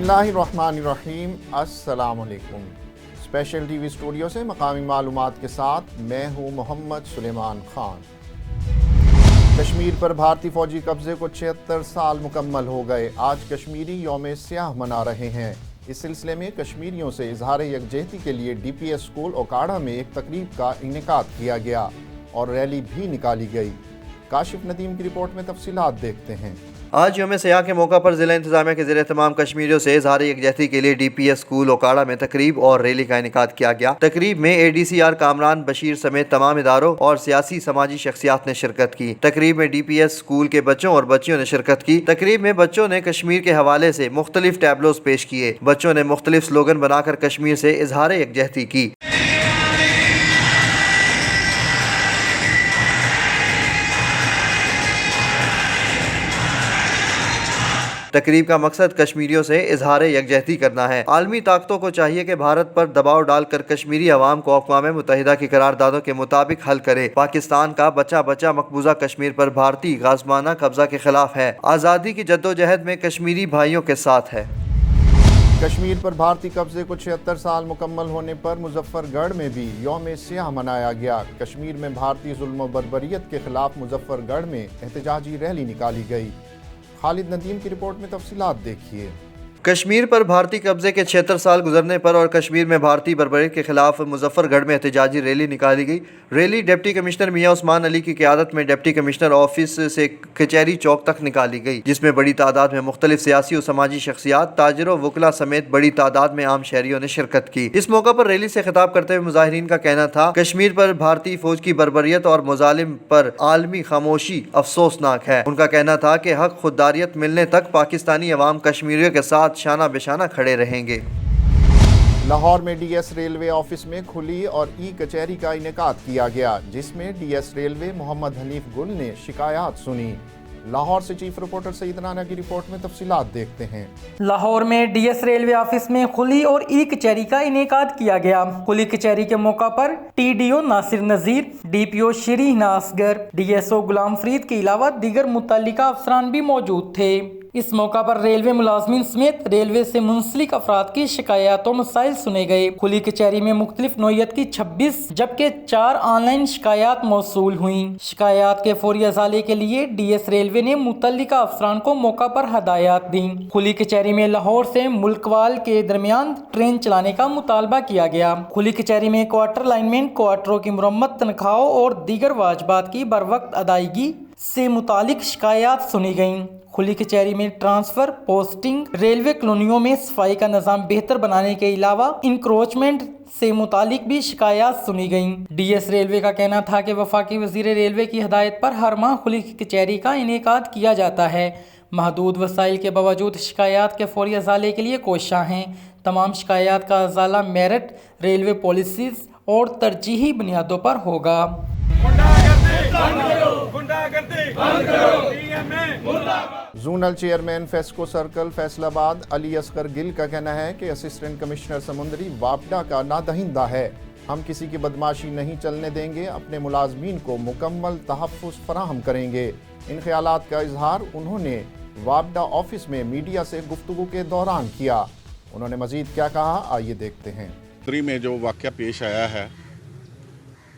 बिस्मिल्लाहिर्रहमानिर्रहीम। अस्सलामुअलैकुम। Special TV studio से मकामी मालूमात के साथ मैं हूँ मोहम्मद सुलेमान खान। कश्मीर पर भारतीय फौजी कब्जे को 76 साल मुकम्मल हो गए। आज कश्मीरी यौम स्याह मना रहे हैं। इस सिलसिले में कश्मीरियों से इजहार यकजहती के लिए DPS स्कूल ओकाड़ा में एक तकरीब का इनेकाद किया गया और रैली भी निकाली गई। काशिफ नदीम की रिपोर्ट में तफसीलात देखते हैं। आज यौम स्याह के मौका पर जिला इंतजामिया के ज़रिए तमाम कश्मीरियों से इजहार यकजहती के लिए DPS स्कूल ओकाड़ा में तकरीब और रैली का इनेकाद किया गया। तकरीब में ADCR कामरान बशीर समेत तमाम इदारों और सियासी समाजी शख्सियात ने शिरकत की। तकरीब में DPS स्कूल के बच्चों और बच्चियों ने शिरकत की। तकरीब में बच्चों ने कश्मीर के हवाले से मुख्तलिफ टैबलोज पेश किए। बच्चों ने मुख्तलिफ स्लोगन बनाकर कश्मीर से इजहार यकजहती की। तकरीब का मकसद कश्मीरियों से इजहार यकजहती करना है। आलमी ताकतों को चाहिए कि भारत पर दबाव डालकर कश्मीरी अवाम को अक़वाम मुत्तहिदा की करारदादों के मुताबिक हल करे। पाकिस्तान का बचा बचा मकबूजा कश्मीर पर भारतीय गाज़माना कब्जा के खिलाफ है। आज़ादी की जद्दोजहद में कश्मीरी भाइयों के साथ है। कश्मीर पर भारतीय कब्जे को 76 साल मुकम्मल होने पर मुजफ्फरगढ़ में भी यौम स्याह मनाया गया। कश्मीर में भारतीय जुल्म व बर्बरियत के खिलाफ मुजफ्फरगढ़ में एहतजाजी रैली निकाली गई। खालिद नदीम की रिपोर्ट में तफसीलात देखिए। कश्मीर पर भारतीय कब्जे के 76 साल गुजरने पर और कश्मीर में भारतीय बर्बरियत के खिलाफ मुजफ्फरगढ़ में एहतजाजी रैली निकाली गई। रैली डिप्टी कमिश्नर मियां उस्मान अली की क़यादत में डिप्टी कमिश्नर ऑफिस से कचहरी चौक तक निकाली गई, जिसमें बड़ी तादाद में मुख्तलिफ सियासी और समाजी शख्सियात, ताजिरों, वकला समेत बड़ी तादाद में आम शहरियों ने शिरकत की। इस मौका पर रैली से खिताब करते हुए मुजाहिरीन का कहना था, कश्मीर पर भारतीय फौज की बर्बरियत और मुजालिम पर आलमी खामोशी अफसोसनाक है। उनका कहना था कि हक खुददारियत मिलने तक पाकिस्तानी अवाम कश्मीरियों के साथ शाना बेशाना खड़े रहेंगे। लाहौर में DS रेलवे ऑफिस में खुली और कचहरी का इनेकाद किया गया, जिसमें DS रेलवे मोहम्मद हनीफ गुल ने शिकायत सुनी। लाहौर से चीफ रिपोर्टर सईद राना की रिपोर्ट में तफसीलात देखते हैं। लाहौर में DS रेलवे ऑफिस में खुली और कचहरी का इनेकाद किया गया। खुली कचहरी के मौका पर TDO नासिर नजीर, DPO शरीन असगर, DSO गुलाम फरीद के अलावा दीगर मुतल्लिका अफसरान भी मौजूद थे। इस मौका पर रेलवे मुलाजमीन समेत रेलवे से मुंसलिक अफराद की शिकायत और मसाइल सुने गए। खुली कचहरी में मुख्तलिफ नौयत की 26 जबकि 4 ऑनलाइन शिकायत मौसूल हुई। शिकायत के फौरी अजाले के लिए DS रेलवे ने मुतल्लिका अफसरान को मौका पर हदायत दी। खुली कचहरी में लाहौर से मुल्कवाल के दरमियान ट्रेन चलाने का मुतालबा किया गया। खुली कचहरी में क्वार्टर लाइनमेंट, क्वार्टरों की मुरम्मत, तनख्वाहों और दीगर वाजबात की बरवक्त अदायगी से मुतालिक शिकायत सुनी गयी। खुली कचहरी में ट्रांसफर, पोस्टिंग, रेलवे कॉलोनियों में सफाई का निज़ाम बेहतर बनाने के अलावा इंक्रोचमेंट से मुतालिक भी शिकायत सुनी गयी। DS रेलवे का कहना था कि वफाकी वजीर रेलवे की हदायत पर हर माह खुली कचहरी का इनेकाद किया जाता है। महदूद वसाइल के बावजूद शिकायत के फौरी अजाले के लिए कोशिशां हैं। तमाम शिकायत का अजाला मेरिट, रेलवे पॉलिसीज और तरजीही बुनियादों पर होगा। Zonal chairman FESCO circle Faisalabad Ali Asghar Gill का कहना है कि असिस्टेंट कमिश्नर समुंदरी वापडा का नादहिंदा है। हम किसी की बदमाशी नहीं चलने देंगे, अपने मुलाजमीन को मुकम्मल तहफ़्फ़ुज़ फराहम करेंगे। इन ख्यालात का इजहार उन्होंने वापडा ऑफिस में मीडिया से गुफ्तगू के दौरान किया। उन्होंने मजीद क्या कहा, आइए देखते हैं। में जो वाक़या पेश आया है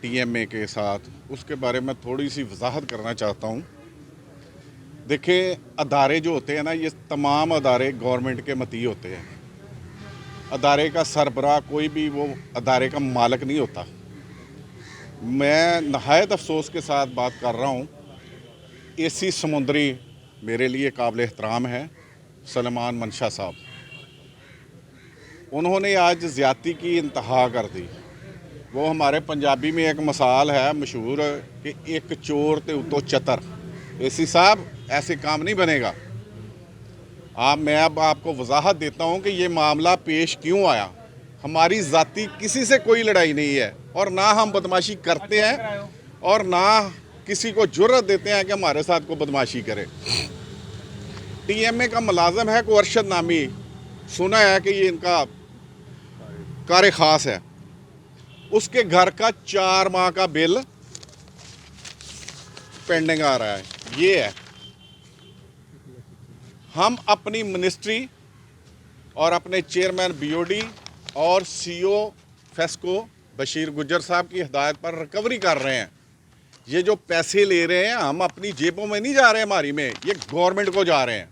TMA के साथ, उसके बारे में थोड़ी सी वजाहत करना चाहता हूँ। देखिए, अदारे जो होते हैं ना, ये तमाम अदारे गवर्नमेंट के मती होते हैं। अदारे का सरबराह कोई भी वो अदारे का मालिक नहीं होता। मैं नहायत अफसोस के साथ बात कर रहा हूँ, AC समुंदरी मेरे लिए काबिल एहतराम है, सलमान मंशा साहब, उन्होंने आज ज़्यादती की इंतहा कर दी। वो हमारे पंजाबी में एक मिसाल है मशहूर कि एक चोर ते उतो चतर। AC साहब, ऐसे काम नहीं बनेगा। मैं अब आपको वजाहत देता हूँ कि ये मामला पेश क्यों आया। हमारी ज़ाती किसी से कोई लड़ाई नहीं है और ना हम बदमाशी करते हैं और ना किसी को जुर्रत देते हैं कि हमारे साथ को बदमाशी करे। TMA का मुलाजम है को अरशद नामी, सुना है कि ये इनका कार ख़ास है, उसके घर का 4 माह का बिल पेंडिंग आ रहा है। ये है, हम अपनी मिनिस्ट्री और अपने चेयरमैन बीओडी और सीईओ फेस्को बशीर गुज्जर साहब की हिदायत पर रिकवरी कर रहे हैं। ये जो पैसे ले रहे हैं हम अपनी जेबों में नहीं जा रहे हैं, हमारी में, ये गवर्नमेंट को जा रहे हैं।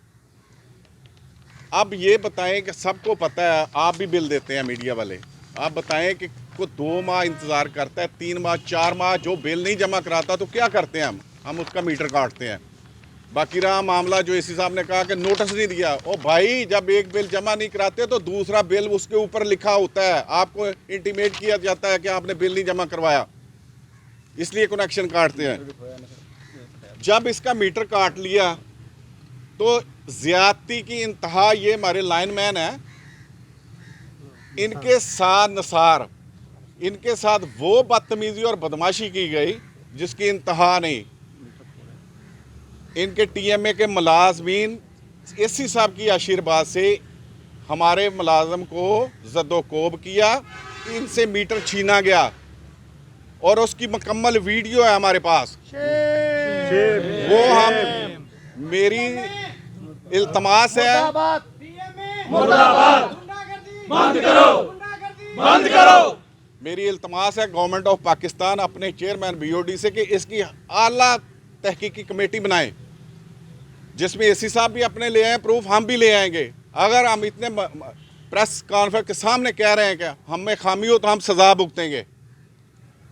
अब ये बताएं कि सबको पता है, आप भी बिल देते हैं मीडिया वाले, आप बताएं कि को 2 माह इंतज़ार करता है, 3 माह 4 माह जो बिल नहीं जमा कराता तो क्या करते हैं हम उसका मीटर काटते हैं। बाकी रहा मामला जो एसी साहब ने कहा कि नोटिस नहीं दिया, ओ भाई जब एक बिल जमा नहीं कराते तो दूसरा बिल उसके ऊपर लिखा होता है, आपको इंटीमेट किया जाता है कि आपने बिल नहीं जमा करवाया, इसलिए कनेक्शन काटते हैं। जब इसका मीटर काट लिया तो ज्यादती की इंतहा, ये हमारे लाइनमैन हैं, इनके साथ नसार, इनके साथ वो बदतमीजी और बदमाशी की गई जिसकी इंतहा नहीं। इनके टीएमए के मुलाजमीन एसी साहब की आशीर्वाद से हमारे मुलाजम को जद्दोकोब किया, इनसे मीटर छीना गया और उसकी मुकम्मल वीडियो है हमारे पास। वो हम, मेरी इल्तमास है, बंद करो। मेरी इल्तमास है गवर्नमेंट ऑफ पाकिस्तान अपने चेयरमैन बीओडी से कि इसकी आला तहकीकी कमेटी बनाए, जिसमें एसी साहब भी अपने ले आए प्रूफ, हम भी ले आएंगे। अगर हम इतने प्रेस कॉन्फ्रेंस के सामने कह रहे हैं कि हम में खामी हो तो हम सजा भुगतेंगे।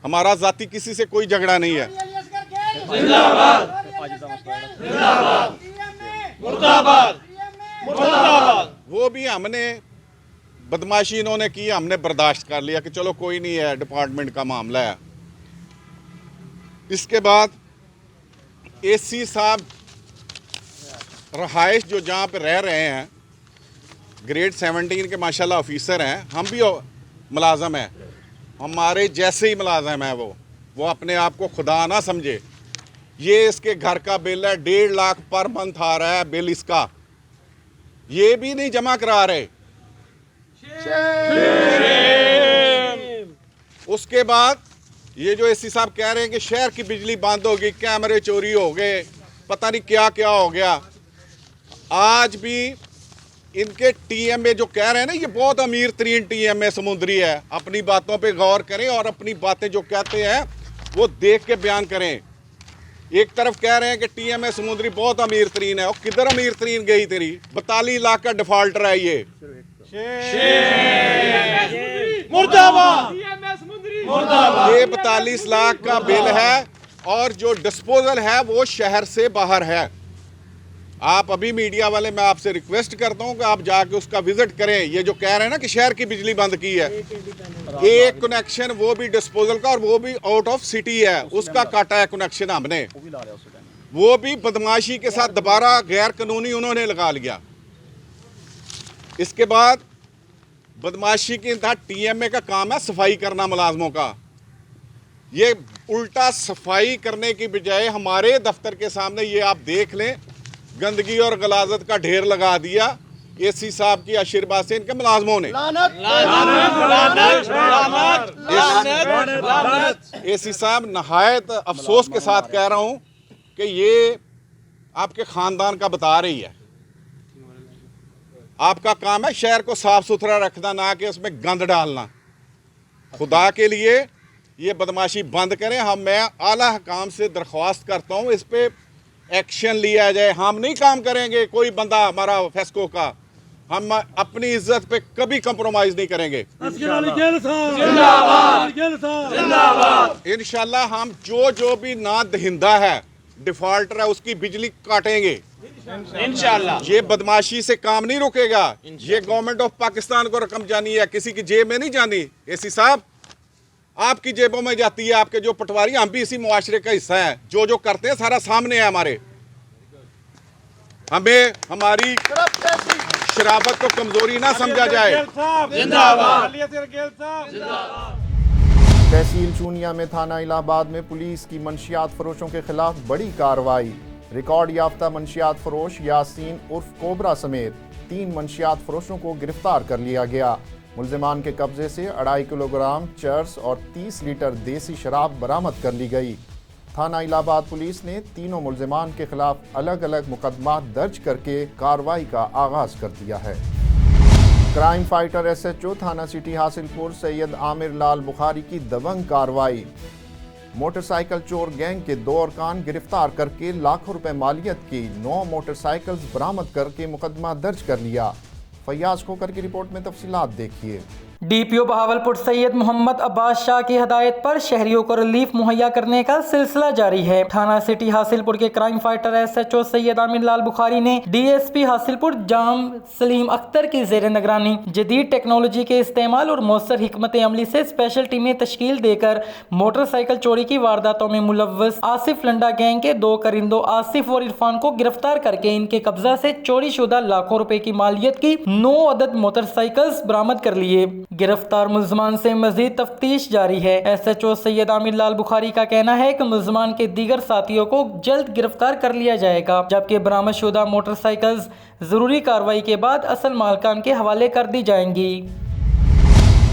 हमारा जाति किसी से कोई झगड़ा नहीं है। वो भी हमने बदमाशी इन्होंने की, हमने बर्दाश्त कर लिया कि चलो कोई नहीं है, डिपार्टमेंट का मामला है। इसके बाद एसी साहब रहाइश जो जहाँ पे रह रहे हैं, ग्रेड 17 के माशाल्लाह ऑफिसर हैं, हम भी मुलाजम हैं, हमारे जैसे ही मुलाजम हैं। वो अपने आप को खुदा ना समझे। ये इसके घर का बिल है, 1.5 लाख पर मंथ आ रहा है बिल इसका, ये भी नहीं जमा करा रहे। उसके बाद ये जो एसी साहब कह रहे हैं कि शहर की बिजली बंद होगी, कैमरे चोरी हो गए, पता नहीं क्या क्या हो गया। आज भी इनके टीएमए जो कह रहे हैं ना, ये बहुत अमीर तरीन टीएमए समुद्री है, अपनी बातों पे गौर करें और अपनी बातें जो कहते हैं वो देख के बयान करें। एक तरफ कह रहे हैं कि टीएमए समुद्री बहुत अमीर तरीन है, और किधर अमीर तरीन गई तेरी? 42 लाख का डिफॉल्टर है ये। मुर्दाबाद। ये 42 लाख का बिल है और जो डिस्पोजल है वो शहर से बाहर है। आप अभी मीडिया वाले, मैं आपसे रिक्वेस्ट करता हूं कि आप जाके उसका विजिट करें। ये जो कह रहे हैं ना कि शहर की बिजली बंद की है, एक कनेक्शन वो भी डिस्पोजल का और वो भी आउट ऑफ सिटी है, उसका काटा है कनेक्शन हमने, वो भी बदमाशी के साथ दोबारा गैर कानूनी उन्होंने लगा लिया। इसके बाद बदमाशी की इंतहा, टीएमए का काम है सफाई करना मुलाजमों का, ये उल्टा सफाई करने की बजाय हमारे दफ्तर के सामने ये आप देख लें गंदगी और गलाजत का ढेर लगा दिया एसी साहब की आशीर्वाद से इनके मुलाजमों ने। एसी साहब नहायत अफसोस के साथ कह रहा हूं कि ये आपके खानदान का बता रही है। आपका काम है शहर को साफ सुथरा रखना, ना कि उसमें गंद डालना। खुदा के लिए ये बदमाशी बंद करें। मैं आला हकाम से दरख्वास्त करता हूँ इस पे एक्शन लिया जाए। हम नहीं काम करेंगे कोई बंदा हमारा फेस्को का, हम अपनी इज्जत पे कभी कंप्रोमाइज नहीं करेंगे। इंशाल्लाह हम जो भी ना दहिंदा है, डिफॉल्टर है, उसकी बिजली काटेंगे इंशाल्लाह। ये बदमाशी से काम नहीं रुकेगा। ये गवर्नमेंट ऑफ पाकिस्तान को रकम जानी है, किसी की जेब में नहीं जानी। एसी साहब आपकी जेबों में जाती है, आपके जो पटवारी, हम भी इसी मुआशरे का हिस्सा है। जो करते हैं सारा सामने है हमारे। हमें हमारी शराफत को कमजोरी ना समझा जाए। तहसील चूनिया में थाना इलाहाबाद में पुलिस की मंशियात फरोशों के खिलाफ बड़ी कार्रवाई। रिकॉर्ड याफ्ता मंशियात फरोश यासीन उर्फ कोबरा समेत 3 मंशियात फरोशों को गिरफ्तार कर लिया गया। मुल्जिमान के कब्जे से 2.5 किलोग्राम चर्स और 30 लीटर देसी शराब बरामद कर ली गई। थाना इलाहाबाद पुलिस ने तीनों मुल्जिमान के खिलाफ अलग अलग मुकदमा दर्ज करके कार्रवाई का आगाज कर दिया है। क्राइम फाइटर एसएचओ थाना सिटी हासिलपुर सैयद आमिर लाल बुखारी की दबंग कार्रवाई। मोटरसाइकिल चोर गैंग के 2 अरकान गिरफ्तार करके लाखों रुपए मालियत की 9 मोटरसाइकिल्स बरामद करके मुकदमा दर्ज कर लिया। फैयाज खोकर की रिपोर्ट में तफसीलात देखिए। डीपीओ बहावलपुर सैयद मोहम्मद अब्बास शाह की हदायत पर शहरियों को रिलीफ मुहैया करने का सिलसिला जारी है। थाना सिटी हासिलपुर के crime fighter SHO Syed Aamir Lal Bukhari ने डीएसपी हासिलपुर जाम सलीम अख्तर की जेर निगरानी जदीद टेक्नोलॉजी के इस्तेमाल और मौसर हिकमत अमली से स्पेशल टीमें तश्कील देकर मोटरसाइकिल चोरी की वारदातों में मुलव्वस आसिफ लंडा गैंग के 2 करिंदों आसिफ और इरफान को गिरफ्तार करके इनके कब्जा से चोरी शुदा लाखों रुपए की मालियत की 9 अदद मोटरसाइकिल्स बरामद कर लिए। गिरफ्तार मुल्जमान से मजीद तफ्तीश जारी है। एसएचओ सैयद आमिर लाल बुखारी का कहना है कि मुल्जमान के दीगर साथियों को जल्द गिरफ्तार कर लिया जाएगा, जबकि बरामदशुदा मोटरसाइकिल्स जरूरी कार्रवाई के बाद असल मालिकान के हवाले कर दी जाएंगी।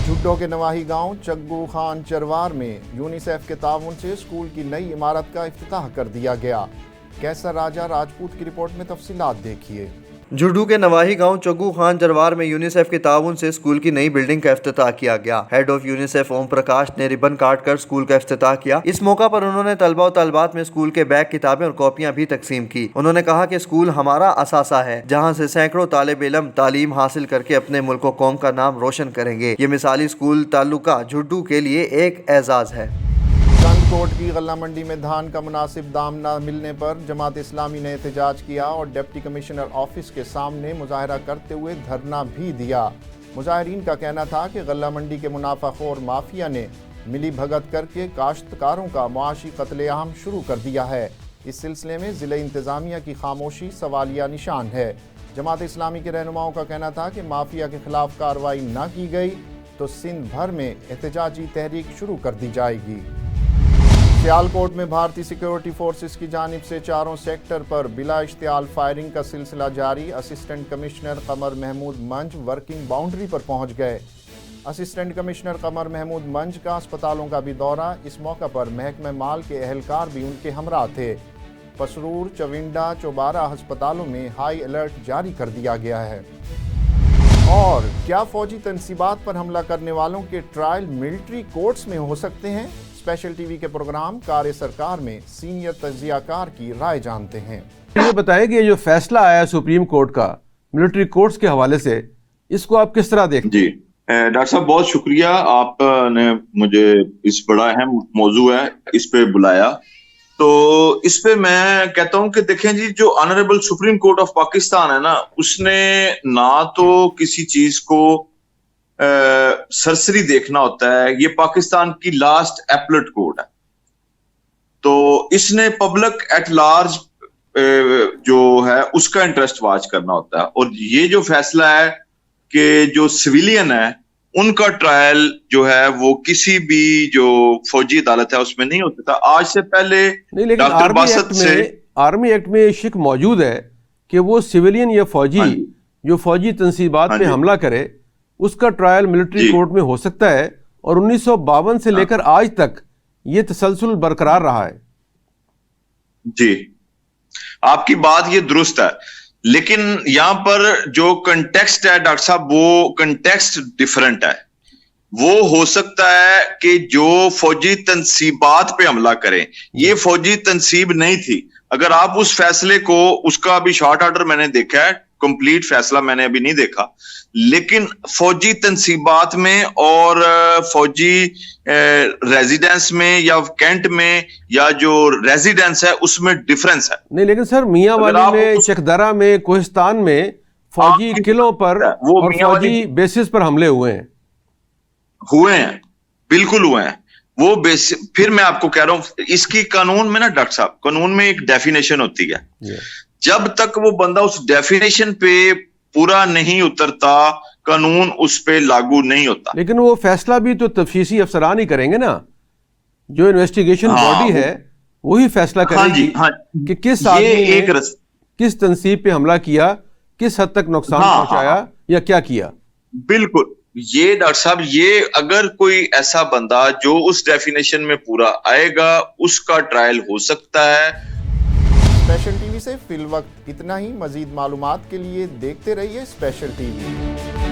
झुड्डो के नवाही गांव चग्गू खान चरवार में यूनिसेफ के ताउन से स्कूल की नई इमारत का इफ्तिताह कर दिया गया। कैसर राजा राजपूत की रिपोर्ट में तफसीलात देखिए। झुड्डू के नवाही गांव चग्गू खान चरवार में यूनिसेफ के ताउन से स्कूल की नई बिल्डिंग का इफ्तिताह किया गया। Head of UNICEF Om Prakash ने रिबन काट कर स्कूल का इफ्तिताह किया। इस मौका पर उन्होंने तलबा और तलबात में स्कूल के बैग, किताबें और कॉपियां भी तकसीम की। उन्होंने कहा कि स्कूल हमारा असासा है, जहां से सैकड़ों तालिब इल्म तालीम हासिल करके अपने मुल्क और कौम का नाम रोशन करेंगे। ये मिसाली स्कूल ताल्लुका झुड्डू के लिए एक एजाज है। कोट की गल्ला मंडी में धान का मुनासिब दाम न मिलने पर जमात इस्लामी ने एहतजाज किया और डिप्टी कमिश्नर ऑफिस के सामने मुजाहरा करते हुए धरना भी दिया। मुजाहिरीन का कहना था कि गल्ला मंडी के मुनाफाखोर माफिया ने मिली भगत करके काश्तकारों का मुआशी कत्लेआम शुरू कर दिया है। इस सिलसिले में ज़िले इंतज़ामिया की खामोशी सवालिया निशान है। जमात इस्लामी के रहनुमाओं का कहना था कि माफिया के खिलाफ कार्रवाई न की गई तो सिंध भर में एहतजाजी तहरीक शुरू कर दी जाएगी। सियालकोट में भारतीय सिक्योरिटी फोर्सेस की जानिब से चारों सेक्टर पर बिला इश्तियाल फायरिंग का सिलसिला जारी। असिस्टेंट कमिश्नर कमर महमूद मंज वर्किंग बाउंड्री पर पहुंच गए। असिस्टेंट कमिश्नर कमर महमूद मंज का अस्पतालों का भी दौरा। इस मौका पर महकमे माल के एहलकार भी उनके हमरा थे। पसरूर, चविंडा, चौबारा अस्पतालों में हाई अलर्ट जारी कर दिया गया है। और क्या फौजी तनसीबात पर हमला करने वालों के ट्रायल मिलिट्री कोर्ट्स में हो सकते हैं? स्पेशल टीवी के प्रोग्राम कार्य सरकार में सीनियर तज्जियाकार की राय जानते हैं। ये बताएं कि ये जो फैसला आया सुप्रीम कोर्ट का मिलिट्री कोर्ट्स के हवाले से, इसको आप किस तरह देखते हैं? जी डॉक्टर साहब, बहुत शुक्रिया, आपने मुझे इस बड़ा अहम मौजू है इस पे बुलाया। तो इस पे मैं कहता हूं कि देखें जी, जो honourable supreme court of Pakistan है ना, उसने ना तो किसी चीज को सरसरी देखना होता है। ये पाकिस्तान की लास्ट एपलेट कोर्ट है, तो इसने पब्लिक एट लार्ज जो है उसका इंटरेस्ट वाच करना होता है। और ये जो फैसला है कि जो सिविलियन है उनका ट्रायल जो है वो किसी भी जो फौजी अदालत है उसमें नहीं होता था आज से पहले। नहीं, लेकिन आर्मी एक्ट में शिक मौजूद है कि वो सिविलियन या फौजी जो फौजी तंसीबात पे हमला करे उसका ट्रायल मिलिट्री कोर्ट में हो सकता है। और 1952 से लेकर आज तक ये तसलसल बरकरार रहा है। जी, आपकी बात ये दुरुस्त है, लेकिन यहां पर जो कंटेक्स्ट है डॉक्टर साहब, वो कंटेक्स्ट डिफरेंट है। वो हो सकता है कि जो फौजी तंसीबात पे हमला करें, ये फौजी तंसीब नहीं थी। अगर आप उस फैसले को, उसका अभी शॉर्ट ऑर्डर मैंने देखा है, कंप्लीट फैसला मैंने अभी नहीं देखा, लेकिन फौजी तंसीबात में और फौजी रेजिडेंस में या कैंट में या जो रेजिडेंस है उसमें डिफरेंस है। नहीं, लेकिन सर मियांवाली में, चकदरा में, कोहिस्तान में फौजी किलों पर और फौजी बेसिस पर हमले हुए हैं, बिल्कुल हुए हैं। वो फिर मैं आपको कह रहा हूं, इसकी कानून में ना डॉक्टर साहब, कानून में एक डेफिनेशन होती है। जब तक वो बंदा उस डेफिनेशन पे पूरा नहीं उतरता, कानून उस पे लागू नहीं होता। लेकिन वो फैसला भी तो तफतीशी अफसरान ही करेंगे ना, जो इन्वेस्टिगेशन बॉडी है वही फैसला करेगी कि किस आदमी ने किस तंसीब पे हमला किया, किस हद तक नुकसान पहुंचाया या क्या किया। बिल्कुल, ये डॉक्टर साहब, ये अगर कोई ऐसा बंदा जो उस डेफिनेशन में पूरा आएगा, उसका ट्रायल हो सकता है। स्पेशल टीवी से फिल वक्त इतना ही। मजीद मालूमात के लिए देखते रहिए स्पेशल टीवी।